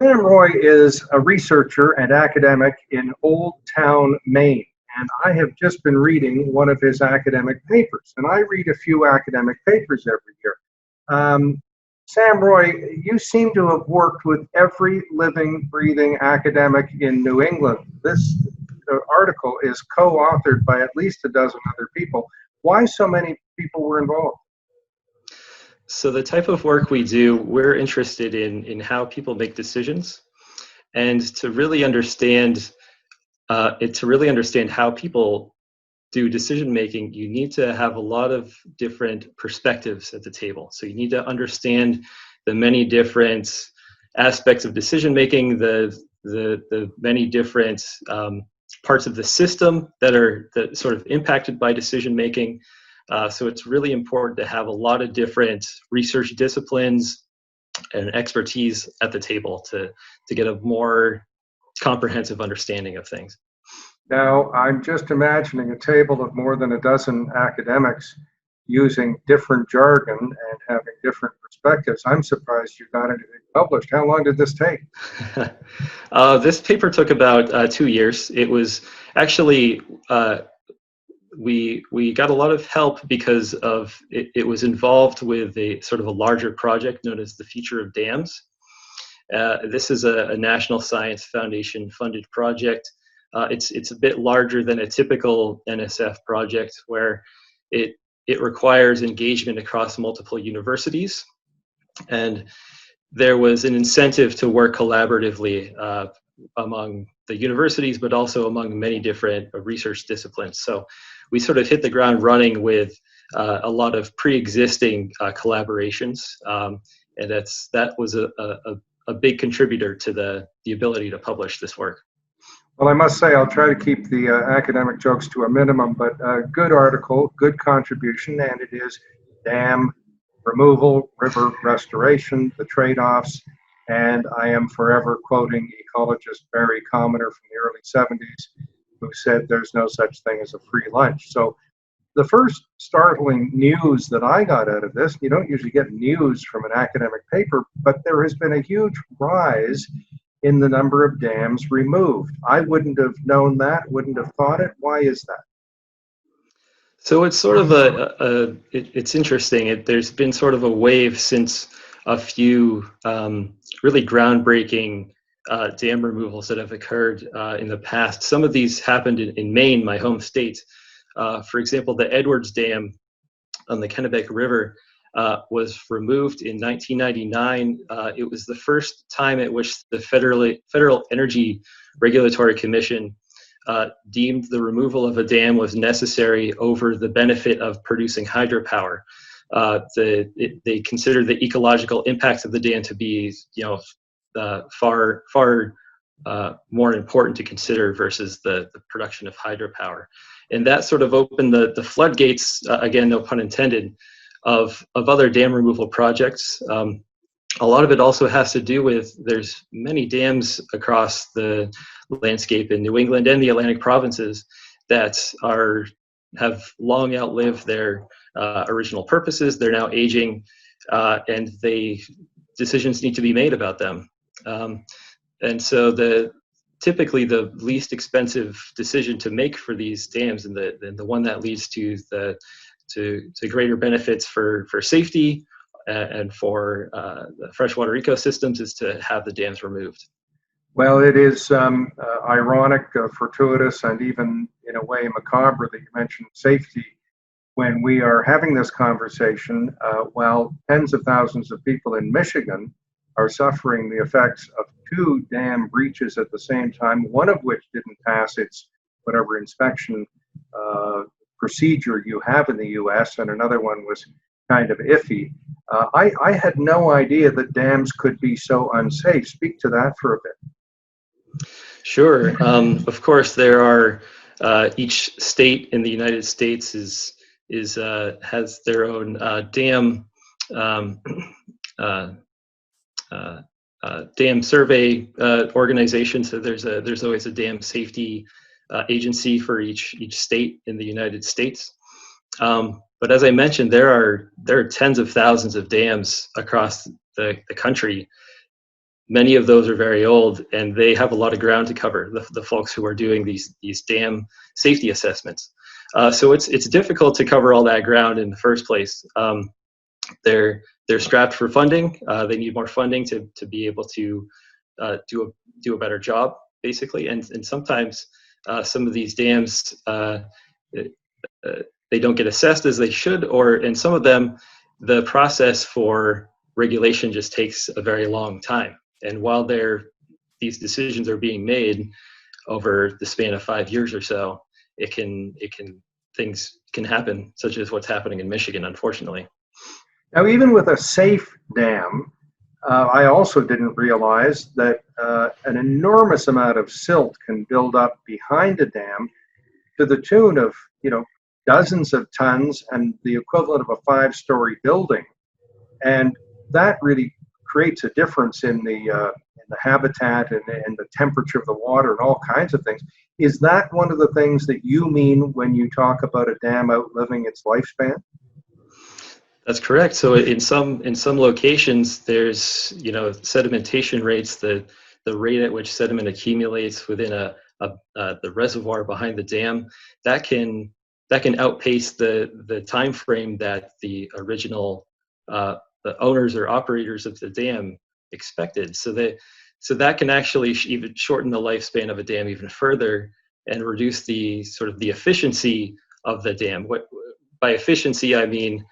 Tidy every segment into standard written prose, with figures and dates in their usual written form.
Sam Roy is a researcher and academic in Old Town, Maine, and I have just been reading one of his academic papers, and I read a few academic papers every year. Um, Sam Roy, you seem to have worked with every living, breathing academic in New England. This article is co-authored by at least a dozen other people. Why so many people were involved? So the type of work we do, we're interested in how people make decisions, and to really understand how people do decision making, you need to have a lot of different perspectives at the table. So you need to understand the many different aspects of decision making, the many different parts of the system that sort of impacted by decision making. So it's really important to have a lot of different research disciplines and expertise at the table to get a more comprehensive understanding of things. Now, I'm just imagining a table of more than a dozen academics using different jargon and having different perspectives. I'm surprised you got anything published. How long did this take? This paper took about 2 years. It was actually we got a lot of help because of it was involved with a sort of a larger project known as the Future of Dams. This is a National Science Foundation funded project. It's a bit larger than a typical NSF project, where it requires engagement across multiple universities, and there was an incentive to work collaboratively among the universities, but also among many different research disciplines. So we sort of hit the ground running with a lot of pre-existing collaborations, and that was a big contributor to the ability to publish this work. Well, I must say, I'll try to keep the academic jokes to a minimum, but good article, good contribution, and it is dam removal, river restoration, the trade-offs, and I am forever quoting ecologist Barry Commoner from the early 70s, who said there's no such thing as a free lunch. So the first startling news that I got out of this, you don't usually get news from an academic paper, but there has been a huge rise in the number of dams removed. I wouldn't have known that, wouldn't have thought it. Why is that? So it's sort of it's interesting. There's been sort of a wave since a few really groundbreaking dam removals that have occurred in the past. Some of these happened in Maine, my home state. For example, the Edwards Dam on the Kennebec River was removed in 1999. It was the first time at which the Federal Energy Regulatory Commission deemed the removal of a dam was necessary over the benefit of producing hydropower. They considered the ecological impacts of the dam to be, far more important to consider versus the production of hydropower. And that sort of opened the floodgates, again, no pun intended, of other dam removal projects. A lot of it also has to do with there's many dams across the landscape in New England and the Atlantic provinces that have long outlived their original purposes. They're now aging, and decisions need to be made about them. And so typically the least expensive decision to make for these dams, and the one that leads to greater benefits for safety and for the freshwater ecosystems, is to have the dams removed. Well, it is ironic, fortuitous, and even in a way macabre that you mentioned safety when we are having this conversation while tens of thousands of people in Michigan are suffering the effects of two dam breaches at the same time, one of which didn't pass its whatever inspection procedure you have in the US, and another one was kind of iffy. I had no idea that dams could be so unsafe. Speak to that for a bit. Sure. Of course, there are each state in the United States has their own dam dam survey organization. So there's always a dam safety agency for each state in the United States. But as I mentioned, there are tens of thousands of dams across the country. many of those are very old, and they have a lot of ground to cover. The folks who are doing these dam safety assessments, so it's difficult to cover all that ground in the first place. They're strapped for funding. They need more funding to be able to do a better job, basically. And sometimes some of these dams they don't get assessed as they should, or in some of them, the process for regulation just takes a very long time. And while these decisions are being made over the span of 5 years or so, things can happen, such as what's happening in Michigan, unfortunately. Now, even with a safe dam, I also didn't realize that an enormous amount of silt can build up behind a dam to the tune of, dozens of tons and the equivalent of a 5-story building. And that really creates a difference in the habitat and the temperature of the water and all kinds of things. Is that one of the things that you mean when you talk about a dam outliving its lifespan? That's correct. So in some locations, there's sedimentation rates, the rate at which sediment accumulates within the reservoir behind the dam, that can outpace the time frame that the original the owners or operators of the dam expected. So that can actually even shorten the lifespan of a dam even further and reduce the efficiency of the dam. By efficiency, I mean,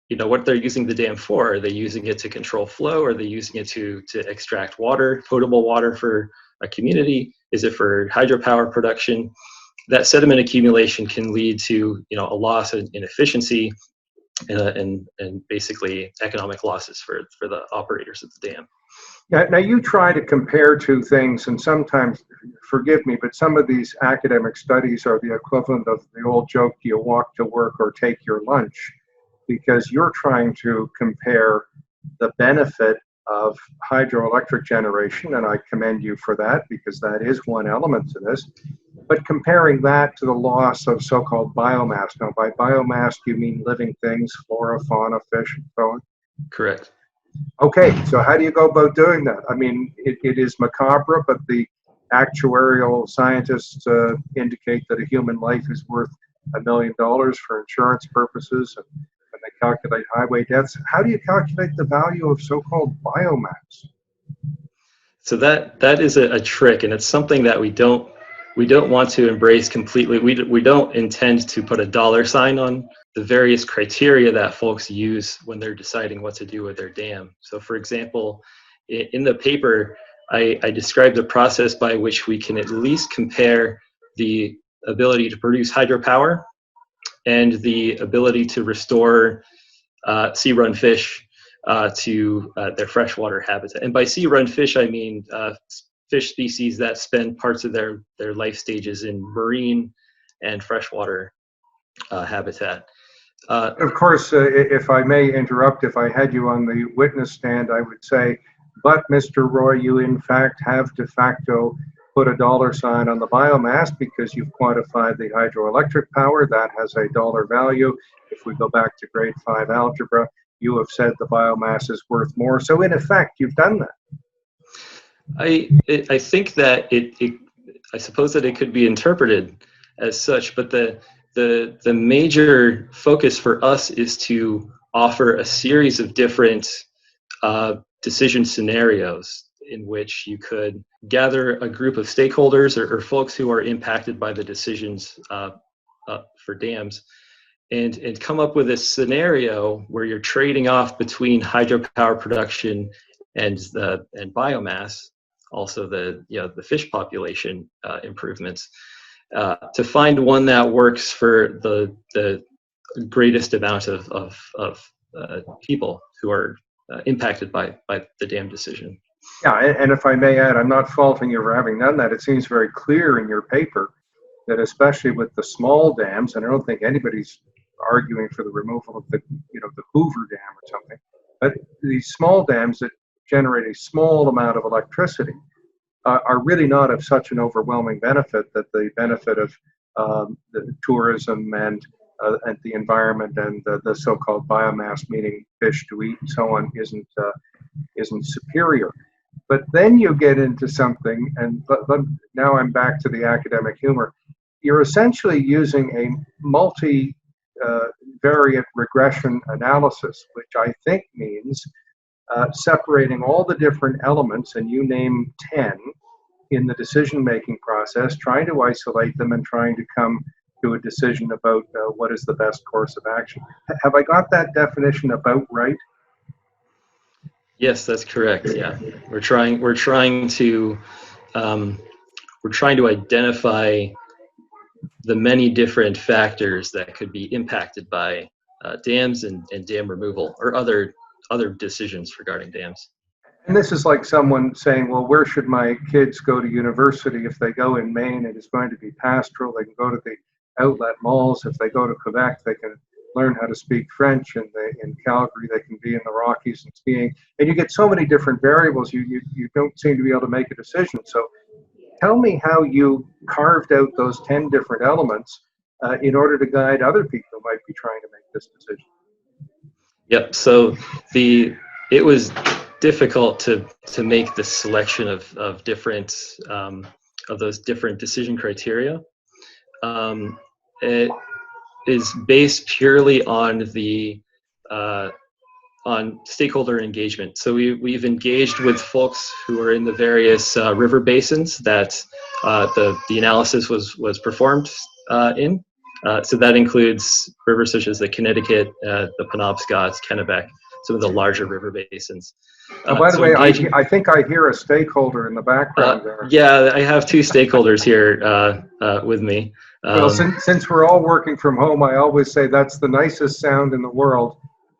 what they're using the dam for. Are they using it to control flow? Are they using it to extract water, potable water for a community? Is it for hydropower production? That sediment accumulation can lead to a loss in efficiency and basically economic losses for the operators of the dam. Now you try to compare two things, and sometimes, forgive me, but some of these academic studies are the equivalent of the old joke, do you walk to work or take your lunch? Because you're trying to compare the benefit of hydroelectric generation, and I commend you for that because that is one element to this, but comparing that to the loss of so-called biomass. Now, by biomass, do you mean living things, flora, fauna, fish, and so on? Correct. Okay, so how do you go about doing that? I mean, it is macabre, but the actuarial scientists indicate that a human life is worth $1 million for insurance purposes, and they calculate highway deaths. How do you calculate the value of so-called biomass? So that is a trick, and it's something that we don't want to embrace completely. We don't intend to put a dollar sign on the various criteria that folks use when they're deciding what to do with their dam. So, for example, in the paper, I described a process by which we can at least compare the ability to produce hydropower and the ability to restore sea-run fish to their freshwater habitat. And by sea-run fish, I mean fish species that spend parts of their life stages in marine and freshwater habitat. Of course, if I may interrupt, if I had you on the witness stand, I would say, but Mr. Roy, you in fact have de facto put a dollar sign on the biomass because you've quantified the hydroelectric power. That has a dollar value. If we go back to grade 5 algebra, you have said the biomass is worth more. So in effect, you've done that. I think that I suppose that it could be interpreted as such, but the major focus for us is to offer a series of different decision scenarios in which you could gather a group of stakeholders or folks who are impacted by the decisions for dams and come up with a scenario where you're trading off between hydropower production and biomass, also the fish population improvements, to find one that works for the greatest amount of people who are impacted by the dam decision. Yeah, and if I may add, I'm not faulting you for having done that. It seems very clear in your paper that especially with the small dams, and I don't think anybody's arguing for the removal of the Hoover Dam or something, but these small dams that generate a small amount of electricity are really not of such an overwhelming benefit that the benefit of the tourism and the environment and the so-called biomass, meaning fish to eat and so on, isn't superior. But then you get into something, and now I'm back to the academic humor. You're essentially using a multi variant regression analysis, which I think means separating all the different elements, and you name 10, in the decision-making process, trying to isolate them and trying to come to a decision about what is the best course of action. Have I got that definition about right? Yes, that's correct. Yeah, we're trying to identify the many different factors that could be impacted by dams and dam removal or other decisions regarding dams. And this is like someone saying, well, where should my kids go to university? If they go in Maine, it is going to be pastoral. They can go to the outlet malls. If they go to Quebec, they can learn how to speak French. And in Calgary, they can be in the Rockies and skiing. And you get so many different variables, you don't seem to be able to make a decision. So tell me how you carved out those 10 different elements in order to guide other people who might be trying to make this decision. Yep. So it was difficult to make the selection of different of those different decision criteria. It is based purely on the on stakeholder engagement. So we've engaged with folks who are in the various river basins that the analysis was performed in. So that includes rivers such as the Connecticut, the Penobscot, Kennebec, some of the larger river basins. By the way, I think I hear a stakeholder in the background there. Yeah, I have two stakeholders here with me. Well, since we're all working from home, I always say that's the nicest sound in the world.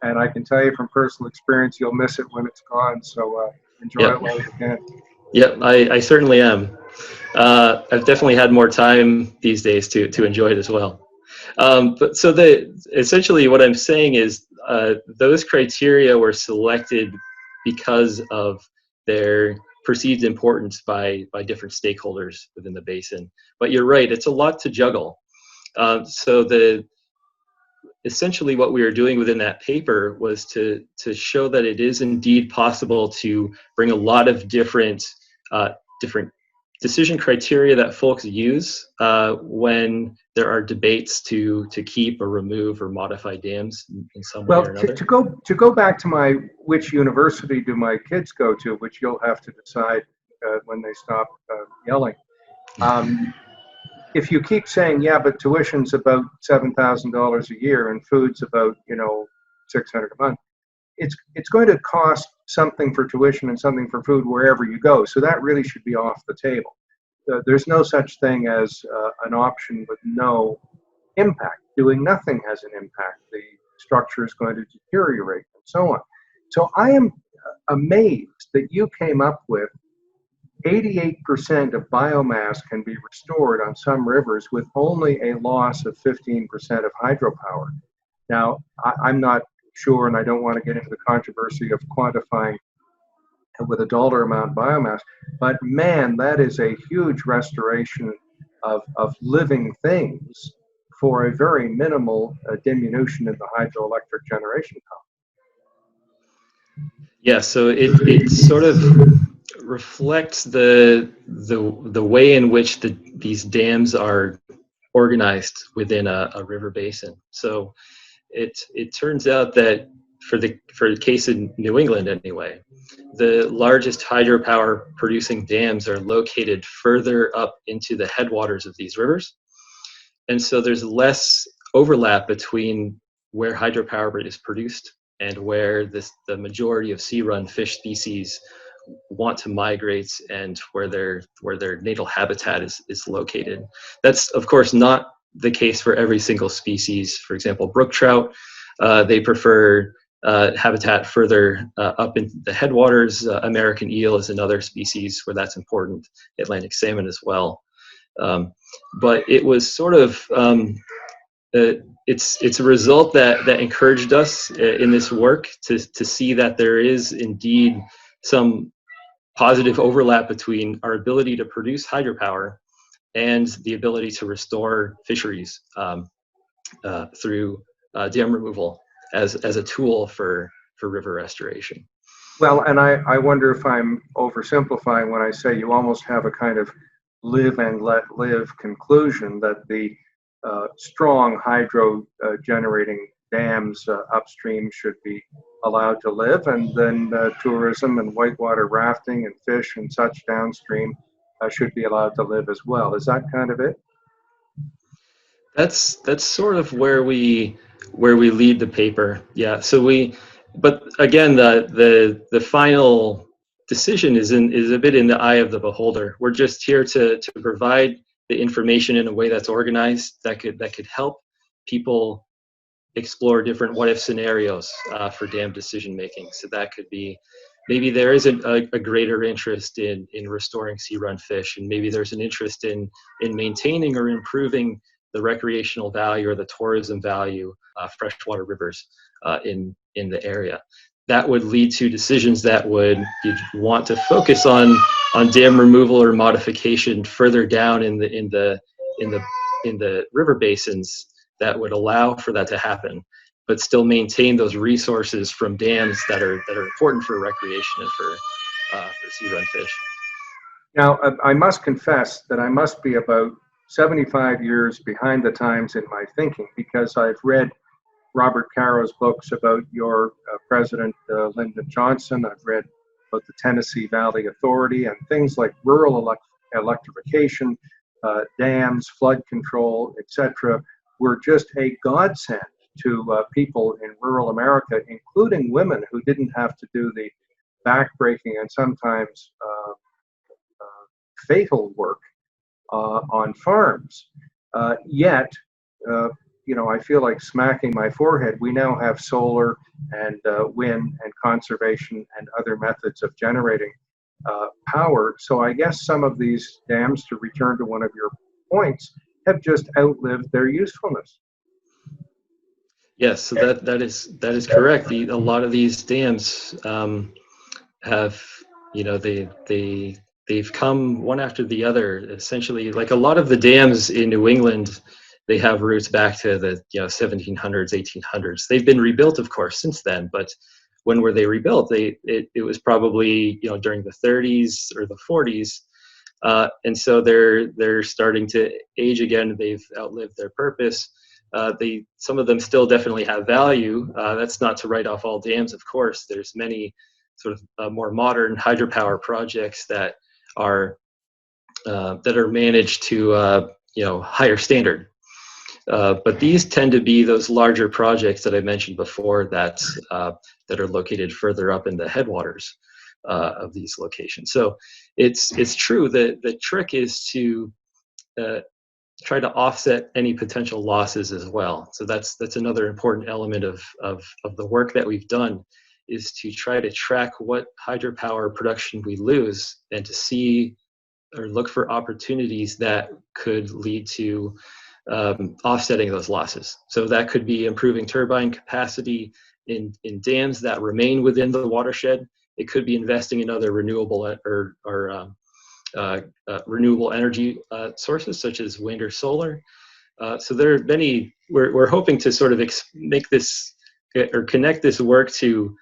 And I can tell you from personal experience, you'll miss it when it's gone. So enjoy it while you can. Yep, I certainly am. I've definitely had more time these days to enjoy it as well. But so essentially what I'm saying is those criteria were selected because of their perceived importance by different stakeholders within the basin. But you're right, it's a lot to juggle. So essentially what we were doing within that paper was to show that it is indeed possible to bring a lot of different decision criteria that folks use when there are debates to keep or remove or modify dams in some way or another. To go back to which university do my kids go to, which you'll have to decide when they stop yelling. If you keep saying, yeah, but tuition's about $7,000 a year and food's about, $600 a month, it's going to cost something for tuition and something for food wherever you go. So that really should be off the table. There's no such thing as an option with no impact. Doing nothing has an impact. The structure is going to deteriorate and so on. So I am amazed that you came up with 88% of biomass can be restored on some rivers with only a loss of 15% of hydropower. Now, I'm not sure, and I don't want to get into the controversy of quantifying with a dollar amount biomass, but man, that is a huge restoration of living things for a very minimal diminution in the hydroelectric generation power. Yeah, so it sort of reflects the way in which these dams are organized within a river basin. So it turns out that for the case in New England anyway, the largest hydropower producing dams are located further up into the headwaters of these rivers. And so there's less overlap between where hydropower is produced and where the majority of sea-run fish species want to migrate and where their natal habitat is located. That's of course not the case for every single species. For example, brook trout, they prefer habitat further up in the headwaters. American eel is another species where that's important. Atlantic salmon as well. But it was sort of it's a result that encouraged us in this work to see that there is indeed some positive overlap between our ability to produce hydropower and the ability to restore fisheries through dam removal as a tool for river restoration. Well, and I wonder if I'm oversimplifying when I say you almost have a kind of live and let live conclusion that the strong hydro generating dams upstream should be allowed to live, and then tourism and whitewater rafting and fish and such downstream should be allowed to live as well. Is that kind of it? That's sort of where we lead the paper. Yeah. So but again, the final decision is a bit in the eye of the beholder. We're just here to provide the information in a way that's organized, that could help people explore different what if scenarios for dam decision making. So that could be, maybe there is a greater interest in restoring sea run fish, and maybe there's an interest in maintaining or improving the recreational value or the tourism value of freshwater rivers in the area. That would lead to decisions that would you'd want to focus on dam removal or modification further down in the river basins that would allow for that to happen, but still maintain those resources from dams that are important for recreation and for sea run fish. Now, I must confess that I must be about 75 years behind the times in my thinking, because I've read Robert Caro's books about your president, Lyndon Johnson. I've read about the Tennessee Valley Authority and things like rural electrification, dams, flood control, etc., were just a godsend to people in rural America, including women who didn't have to do the backbreaking and sometimes fatal work on farms. Yet, I feel like smacking my forehead. We now have solar and wind and conservation and other methods of generating power. So I guess some of these dams, to return to one of your points, have just outlived their usefulness. Yes, so that is correct. A lot of these dams have, they've come one after the other. Essentially, like a lot of the dams in New England, they have roots back to the 1700s, 1800s. They've been rebuilt, of course, since then. But when were they rebuilt? It was probably during the 30s or the 40s, and so they're starting to age again. They've outlived their purpose. Some of them still definitely have value. That's not to write off all dams, of course. There's many sort of more modern hydropower projects that are managed to higher standard. But these tend to be those larger projects that I mentioned before that are located further up in the headwaters of these locations. So it's true that the trick is to try to offset any potential losses as well. So that's another important element of the work that we've done, is to try to track what hydropower production we lose and to see or look for opportunities that could lead to offsetting those losses. So that could be improving turbine capacity in dams that remain within the watershed. It could be investing in other renewable renewable energy sources such as wind or solar. So there are many. We're hoping to sort of make this or connect this work to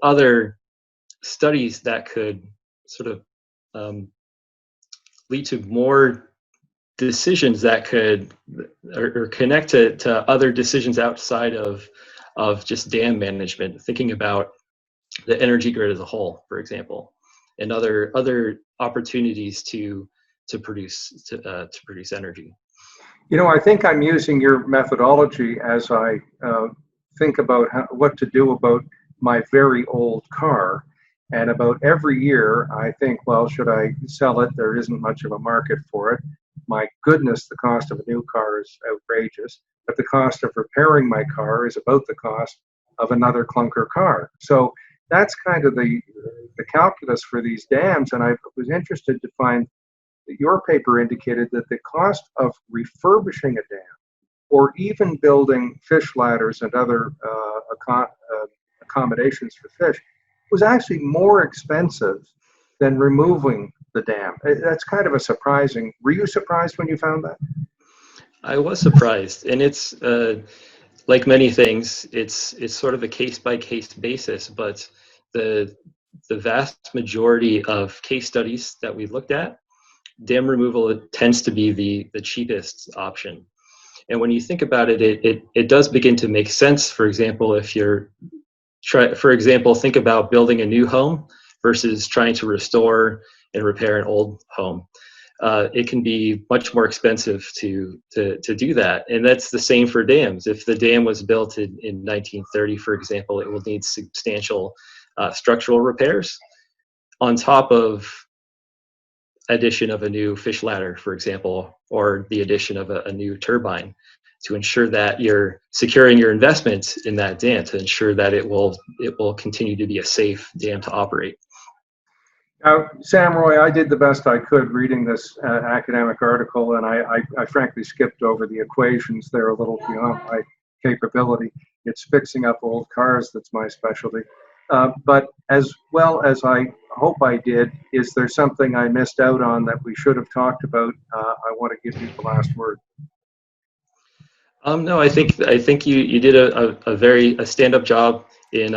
other studies that could sort of lead to more decisions that could or connect to other decisions outside of just dam management, thinking about the energy grid as a whole, for example, and other opportunities to produce energy. I think I'm using your methodology as I think about what to do about my very old car. And about every year, I think, well, should I sell it? There isn't much of a market for it. My goodness, the cost of a new car is outrageous, but the cost of repairing my car is about the cost of another clunker car. So that's kind of the calculus for these dams. And I was interested to find that your paper indicated that the cost of refurbishing a dam or even building fish ladders and other accommodations for fish was actually more expensive than removing the dam. That's kind of a surprising. Were you surprised when you found that? I was surprised, and like many things, it's sort of a case by case basis, but the the vast majority of case studies that we looked at, dam removal tends to be the cheapest option. And when you think about it, it does begin to make sense. For example, if you're for example, think about building a new home versus trying to restore and repair an old home. It can be much more expensive to do that, and that's the same for dams. If the dam was built in 1930, for example, it will need substantial structural repairs on top of addition of a new fish ladder, for example, or the addition of a new turbine to ensure that you're securing your investment in that dam to ensure that it will continue to be a safe dam to operate. Now, Sam Roy, I did the best I could reading this academic article, and I frankly skipped over the equations. They're a little beyond my capability. It's fixing up old cars that's my specialty. But as well as I hope I did, is there something I missed out on that we should have talked about? I want to give you the last word. No, I think you did a stand-up job in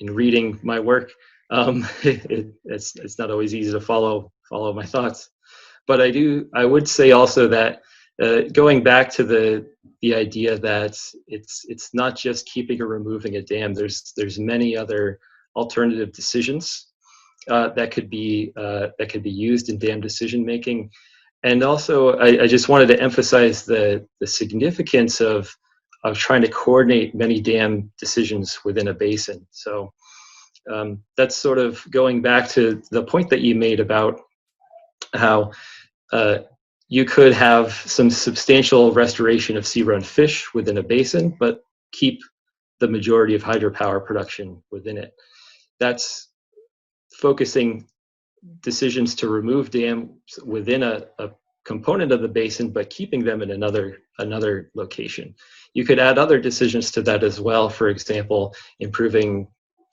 reading my work. It's not always easy to follow my thoughts, but I would say also that going back to the idea that it's not just keeping or removing a dam. There's many other alternative decisions that could be used in dam decision making. And also, I just wanted to emphasize the significance of trying to coordinate many dam decisions within a basin. So that's sort of going back to the point that you made about how you could have some substantial restoration of sea-run fish within a basin, but keep the majority of hydropower production within it. That's focusing decisions to remove dams within a component of the basin, but keeping them in another location. You could add other decisions to that as well. For example, improving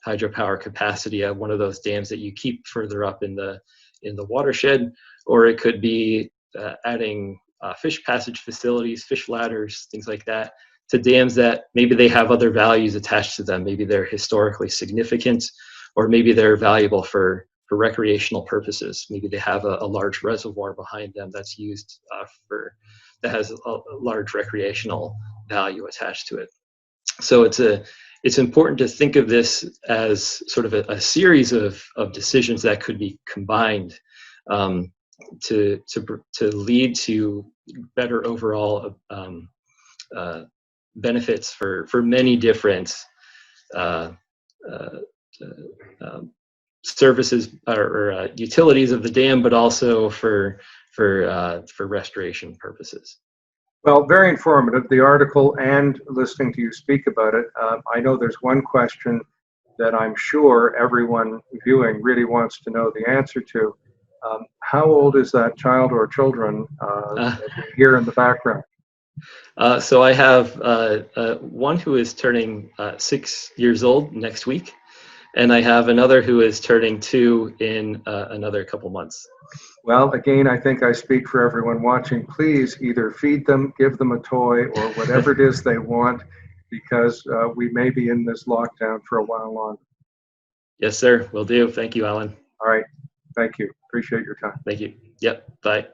hydropower capacity at one of those dams that you keep further up in the watershed, or it could be adding fish passage facilities, fish ladders, things like that, to dams that maybe they have other values attached to them. Maybe they're historically significant, or maybe they're valuable for recreational purposes. Maybe they have a large reservoir behind them that's used that has a large recreational value attached to it. So it's important to think of this as sort of a series of decisions that could be combined to lead to better overall benefits for many different services or utilities of the dam, but also for restoration purposes. Well, very informative, the article and listening to you speak about it. I know there's one question that I'm sure everyone viewing really wants to know the answer to. How old is that child or children that we hear in the background? So I have one who is turning 6 years old next week, and I have another who is turning 2 in another couple months. Well, again, I think I speak for everyone watching. Please either feed them, give them a toy, or whatever it is they want, because we may be in this lockdown for a while longer. Yes, sir. Will do. Thank you, Alan. All right. Thank you. Appreciate your time. Thank you. Yep. Bye.